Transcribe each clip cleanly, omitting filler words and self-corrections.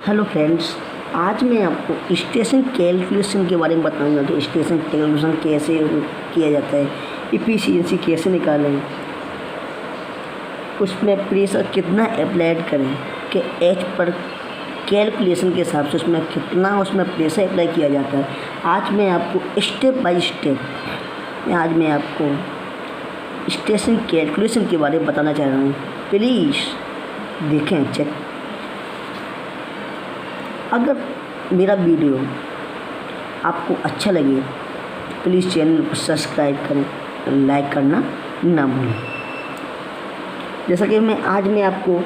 Hello friends, आज मैं आपको स्टेशन कैलकुलेशन के बारे में बताऊंगा कि स्टेशन कैलकुलेशन कैसे किया जाता है, इफिशिएंसी कैसे निकालें, उसमें प्रेशर कितना अप्लाइड करें कि एच पर कैलकुलेशन के हिसाब से उसमें कितना प्रेशर अप्लाई किया जाता है। आज मैं आपको स्टेप बाय स्टेप आज मैं आपको स्टेशन कैलकुलेशन के बारे में बताना चाह रहा हूँ। प्लीज़ देखें, चेक। अगर मेरा वीडियो आपको अच्छा लगे प्लीज़ चैनल को सब्सक्राइब करें, लाइक करना ना भूलें। जैसा कि आज मैं आपको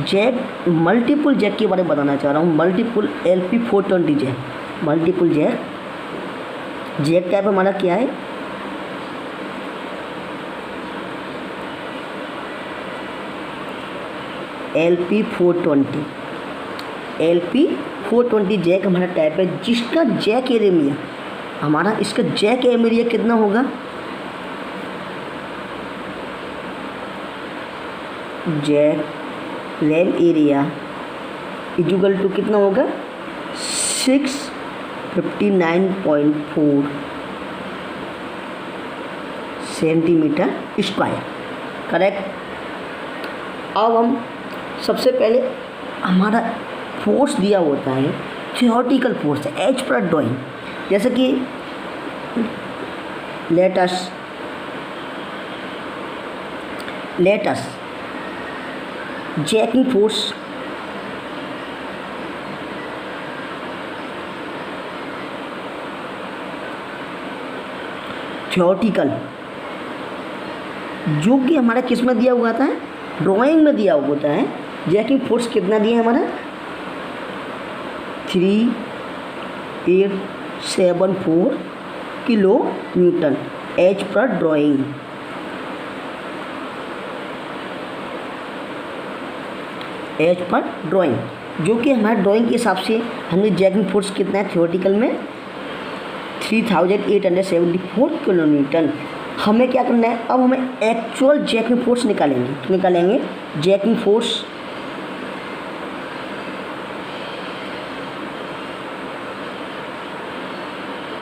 जैक मल्टीपल जैक के बारे में बताना चाह रहा हूँ। Multiple LP420 jack, multiple jack type हमारा क्या है, LP420 जैक हमारा टाइप है, जिसका जैक एरिया हमारा, इसका जैक एरिया कितना होगा, jack ram area equal to कितना होगा 659.4 सेंटीमीटर स्क्वायर। करेक्ट। अब हम सबसे पहले हमारा फोर्स दिया होता है, थियोरेटिकल फोर्स है, एच पर ड्राइंग। जैसे कि let us jacking force theoretical जो कि हमारा किस में दिया हुआ था, ड्राइंग में दिया हुआ होता है। जैकिंग फोर्स कितना दिया है हमारा 3874 किलो न्यूटन एच पर ड्राइंग। एच पर ड्राइंग जो कि हमारे ड्राइंग के हिसाब से हमने जैकिंग फोर्स कितना है थियोरेटिकल में 3874 किलो न्यूटन। हमें क्या करना है, अब हमें एक्चुअल जैकिंग फोर्स निकालेंगे। तो निकालेंगे जैकिंग फोर्स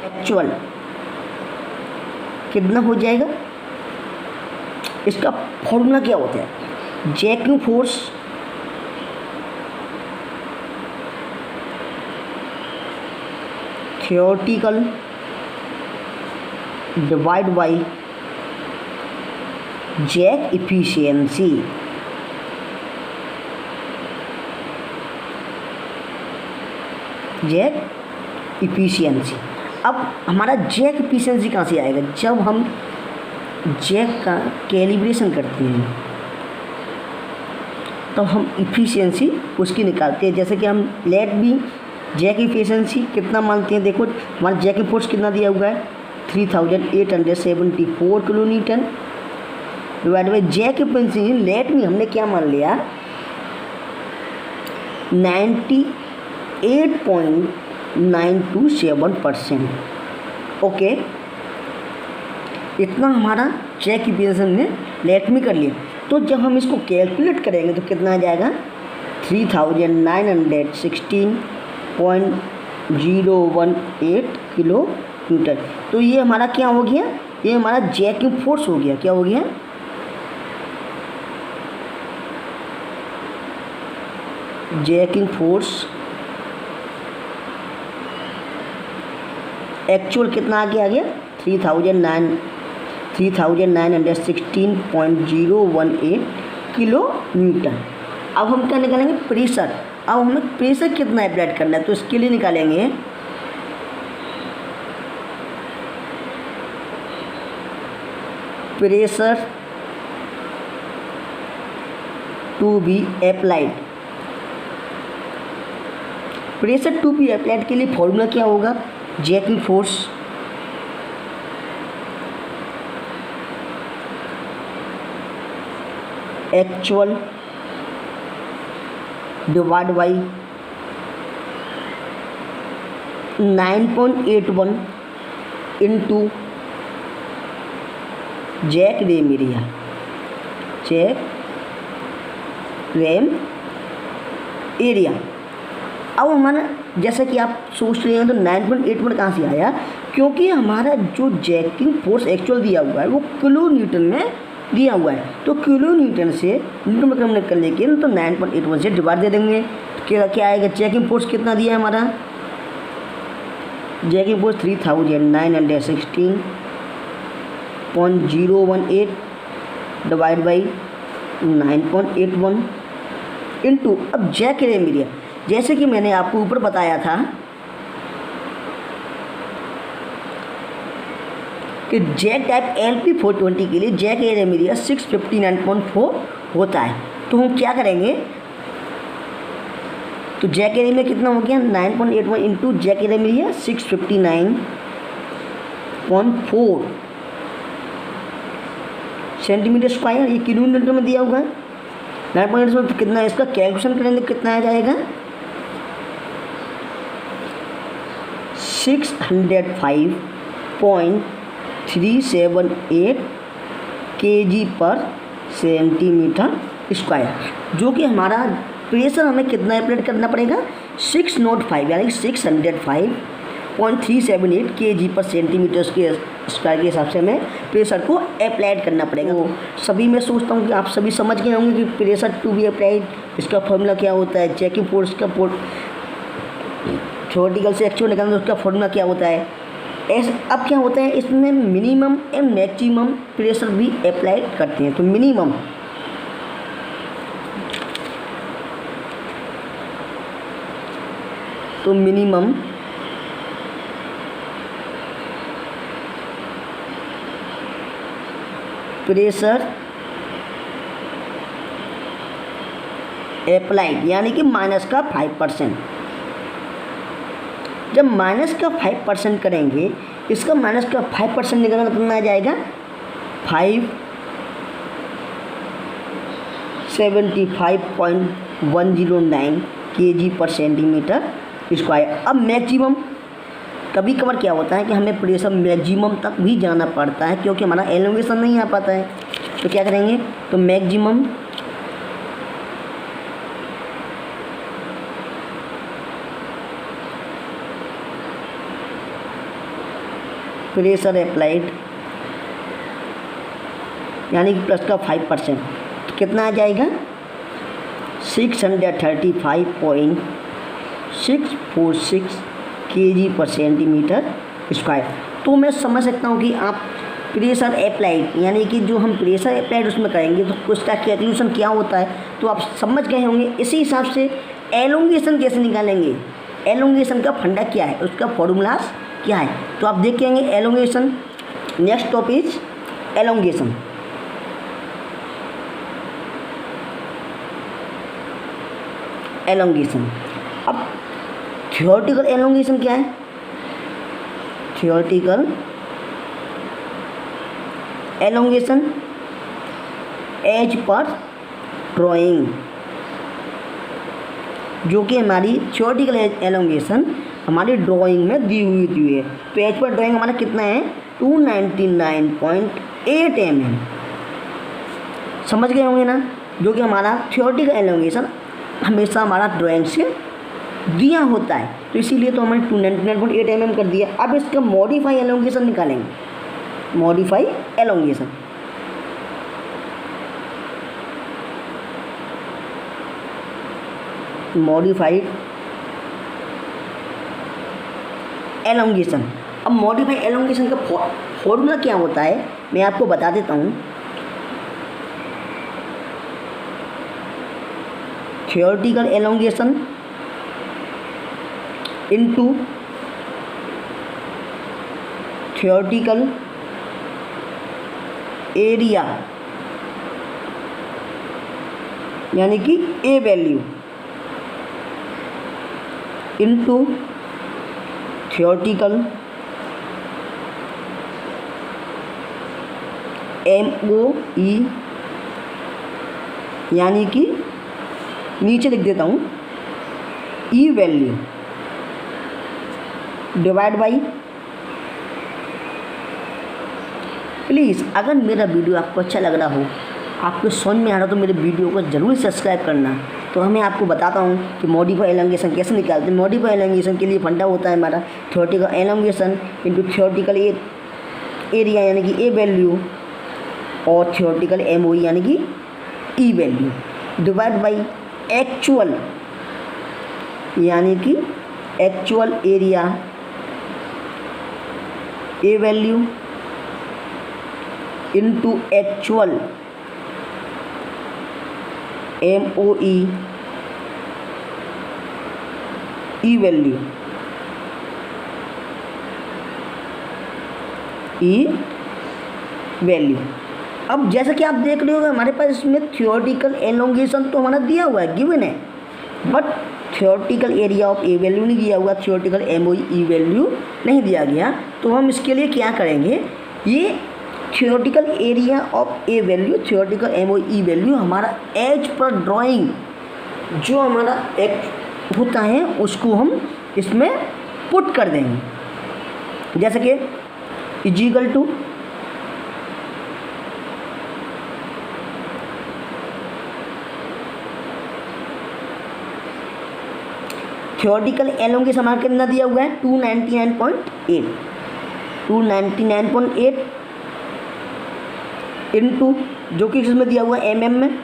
एक्चुअल कितना हो जाएगा, इसका फॉर्मूला क्या होता है, jacking force theoretical divide by jack efficiency. Jack efficiency. अब हमारा जैक इफिशिएंसी कहाँ से आएगा, जब हम जैक का कैलिब्रेशन करते हैं तो हम इफिशिएंसी उसकी निकालते हैं। जैसे कि हम लेट भी जैक इफिशिएंसी कितना मानते हैं, देखो हमारा जैक फोर्स कितना दिया हुआ है 3874 kilo newton divide by jack efficiency. Late में हमने क्या मान लिया 98.927%। ओके, इतना हमारा जैक इफिशिएंसी ने लेट में कर लिया। तो जब हम इसको कैलकुलेट करेंगे तो कितना आ जाएगा 3916.018 किलो न्यूटन। तो ये हमारा क्या हो गया, ये हमारा जैकिंग फोर्स हो गया। क्या हो गया, जैकिंग फोर्स एक्चुअल कितना आ गया 3916.018 किलो न्यूटन। अब हम क्या निकालेंगे, प्रेशर। अब हमें प्रेशर कितना अप्लाई करना है, तो इसके लिए निकालेंगे pressure to be applied. Pressure to be applied के लिए फॉर्मूला क्या होगा, jacking force actual divide by 9.81 into jack ram area. Jack ram area. अब हमारा जैसा कि आप सोच रहे हैं तो 9.81 कहाँ से आया, क्योंकि हमारा जो जैकिंग फोर्स एक्चुअल दिया हुआ है वो किलो न्यूटन में दिया हुआ है, तो किलो न्यूटन से न्यूटन में कन्वर्ट करने के तो 9.81 से डिवाइड दे देंगे। क्या आएगा, जैकिंग फोर्स कितना दिया है हमारा, jacking force 3916.018 divide by 9.81 into, अब जैक एरिया जैसे कि मैंने आपको ऊपर बताया था कि जैक टाइप LP 420 के लिए जैक एरिया 659.4 होता है। तो हम क्या करेंगे, तो जैक एरिया में कितना हो गया 9.81 into jack area 659.4 centimetre square, ये किलो न्यूटन में दिया हुआ है। 9.81 तो कितना है, इसका कैलकुलेशन करेंगे कितना आ जाएगा 605.378 kg पर सेंटीमीटर स्क्वायर, जो कि हमारा प्रेशर हमें कितना अप्लाई करना पड़ेगा 605 यानी 605.378 kg पर सेंटीमीटर स्क्वायर के हिसाब से हमें प्रेशर को अप्लाइड करना पड़ेगा। तो सभी मैं सोचता हूँ कि आप सभी समझ गए होंगे कि प्रेशर टू बी अप्लाइड इसका फॉर्मूला क्या होता है, जैकिंग फोर्स का थ्योरेटिकल से एक्चुअल निकालना उसका फॉर्मूला क्या होता है। अब क्या होता है, इसमें मिनिमम एंड मैक्सिमम प्रेशर भी अप्लाई करते हैं। तो मिनिमम प्रेशर अप्लाइड यानी कि माइनस का 5%। जब माइनस का 5% करेंगे, इसका माइनस का 5% निकालना कितना आ जाएगा 575.109 kg पर सेंटीमीटर स्क्वायर। अब मैक्सिमम कभी कभार क्या होता है कि हमें प्रेशर मैक्सिमम तक भी जाना पड़ता है क्योंकि हमारा एलोंगेशन नहीं आ पाता है। तो क्या करेंगे, तो मैक्सिमम प्रेशर अप्लाइड यानी कि प्लस का 5%, तो कितना आ जाएगा 635.646 kg पर सेंटीमीटर स्क्वायर। तो मैं समझ सकता हूँ कि आप प्रेशर अप्लाइड यानी कि जो हम प्रेशर अप्लाइड उसमें करेंगे तो उसका कैलकुलेशन क्या होता है, तो आप समझ गए होंगे। इसी हिसाब से एलोंगेशन कैसे निकालेंगे, एलोंगेशन का फंडा क्या है, उसका फॉर्मूलाज क्या है, तो आप देखेंगे एलोंगेशन। Next topic elongation. अब थ्योरेटिकल एलोंगेशन क्या है, theoretical elongation as per drawing, जो कि हमारी थ्योरेटिकल एलोंगेशन हमारी ड्राइंग में दी हुई है। तो एज पर ड्राइंग हमारा कितना है 299.8 mm, समझ गए होंगे ना, जो कि हमारा थ्योरेटिकल एलोंगेशन हमेशा हमारा ड्राइंग से दिया होता है। तो इसीलिए तो हमने 299.8 mm कर दिया। अब इसका मॉडिफाई एलोंगेशन निकालेंगे, मॉडिफाई एलोंगेशन। Modified elongation. अब मॉडिफाई एलोंगेशन का फॉर्मूला क्या होता है मैं आपको बता देता हूँ। Theoretical elongation into theoretical area यानी कि ए वैल्यू इनटू थ्योरेटिकल MOE यानी कि नीचे लिख देता हूँ ई वैल्यू डिवाइड बाई। प्लीज़ अगर मेरा वीडियो आपको अच्छा लग रहा हो आपको समझ में आ रहा तो मेरे वीडियो को ज़रूर सब्सक्राइब करना। तो मैं आपको बताता हूँ कि मॉडिफाई एलोंगेशन कैसे निकालते हैं। मॉडिफाई एलोंगेशन के लिए फंडा होता है हमारा theoretical elongation into theoretical area यानी कि ए वैल्यू और थ्योरेटिकल एमओई यानी कि ई वैल्यू डिवाइड बाई एक्चुअल यानी कि actual area A value into actual MOE E value अब जैसा कि आप देख रहे हो हमारे पास इसमें थ्योरेटिकल एलोंगेशन तो हमारा दिया हुआ है, गिवन है, but theoretical area of A value नहीं दिया हुआ, थ्योरेटिकल एमओई ई वैल्यू नहीं दिया गया। तो हम इसके लिए क्या करेंगे, ये theoretical area of A value theoretical MoE E value हमारा एज पर ड्राइंग जो हमारा एक होता है उसको हम इसमें पुट कर देंगे। जैसे कि इजिकल टू थ्योरेटिकल एलोंगेशन हमारा कितना दिया हुआ है 299.8 इनटू जो कि इसमें दिया हुआ है एमएम में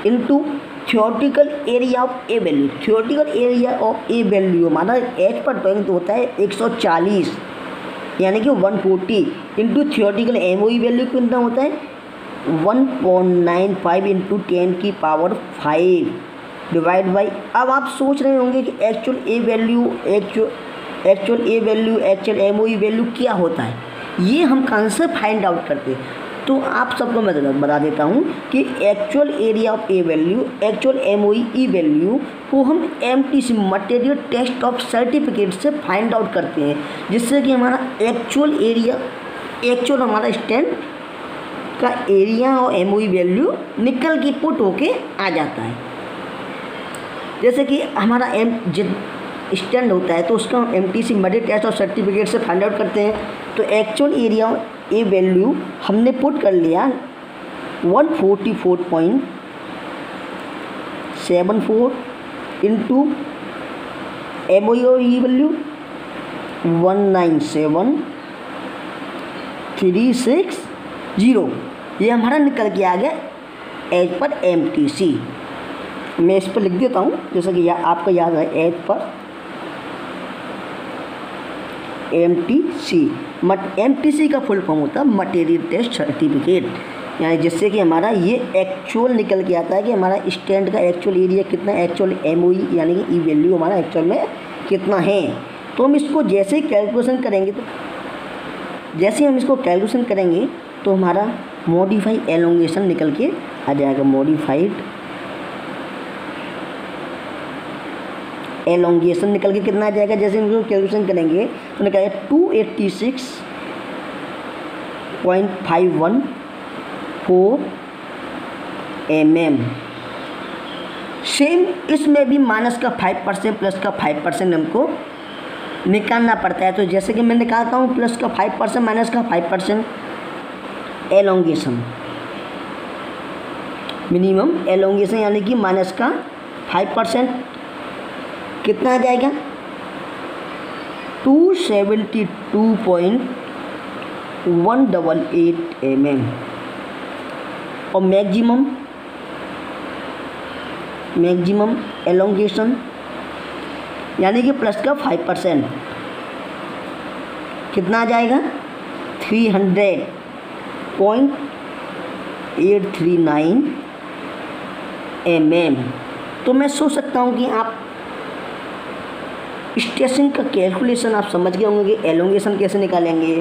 into theoretical area of A value. Theoretical area of A value हमारा एच पर ड्राइंग तो होता है 140 यानी कि 140 इनटू थ्योरेटिकल एमओई वैल्यू कितना होता है 1.95 इंटू 10 की पावर 5 डिवाइड बाई। अब आप सोच रहे होंगे कि एक्चुअल ए वैल्यू एक्चुअल एमओई वैल्यू क्या होता है, ये हम कहाँ से फाइंड आउट करते हैं। तो आप सबको मैं बता देता हूँ कि actual area of A value actual MOE E value को हम MTC material test of certificate से फाइंड आउट करते हैं, जिससे कि हमारा एक्चुअल एरिया एक्चुअल हमारा स्टैंड का एरिया और एमओई वैल्यू निकल के पुट होके आ जाता है। जैसे कि हमारा स्टैंड होता है तो उसका हम MTC material test of certificate से फाइंड आउट करते हैं। तो एक्चुअल एरिया ए वैल्यू हमने पुट कर लिया 144.74 इंटू एमओई वैल्यू 197,360 ये हमारा निकल के आ गया एज पर एमटीसी। मैं इस पर लिख देता हूँ जैसा कि आपको याद है एज पर एमटीसी का फुल फॉर्म होता है मटेरियल टेस्ट सर्टिफिकेट, यानी जिससे कि हमारा ये एक्चुअल निकल के आता है कि हमारा स्टैंड का एक्चुअल एरिया कितना एक्चुअल एमओई यानी कि ई वैल्यू हमारा एक्चुअल में कितना है। तो हम इसको जैसे ही कैलकुलेशन करेंगे तो हमारा मॉडिफाई एलोंगेशन निकल के आ जाएगा। मॉडिफाइड एलोंगेशन निकल के कितना आ जाएगा, जैसे हम कैलकुलेशन करेंगे तो निकलेगा 286.514 mm। सेम इसमें भी माइनस का 5% प्लस का 5% हमको निकालना पड़ता है। तो जैसे कि मैं निकालता हूँ प्लस का 5% माइनस का 5% एलोंगेशन मिनिमम एलोंगेशन यानी कि माइनस का 5% कितना आ जाएगा 272.188 mm और मैक्सिमम एलोंगेशन यानी कि प्लस का 5% कितना आ जाएगा 300.839 mm। तो मैं सोच सकता हूँ कि आप स्टेशन का कैलकुलेशन आप समझ गए होंगे कि एलोंगेशन कैसे निकालेंगे,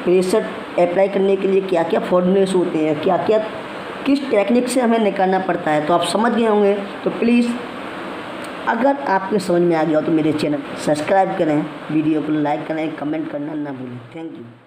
प्रेशर अप्लाई करने के लिए क्या क्या फॉर्मूलेस होते हैं, क्या क्या किस टेक्निक से हमें निकालना पड़ता है, तो आप समझ गए होंगे। तो प्लीज़ अगर आपके समझ में आ गया हो तो मेरे चैनल सब्सक्राइब करें, वीडियो को लाइक करें, कमेंट करना ना भूलें। Thank you.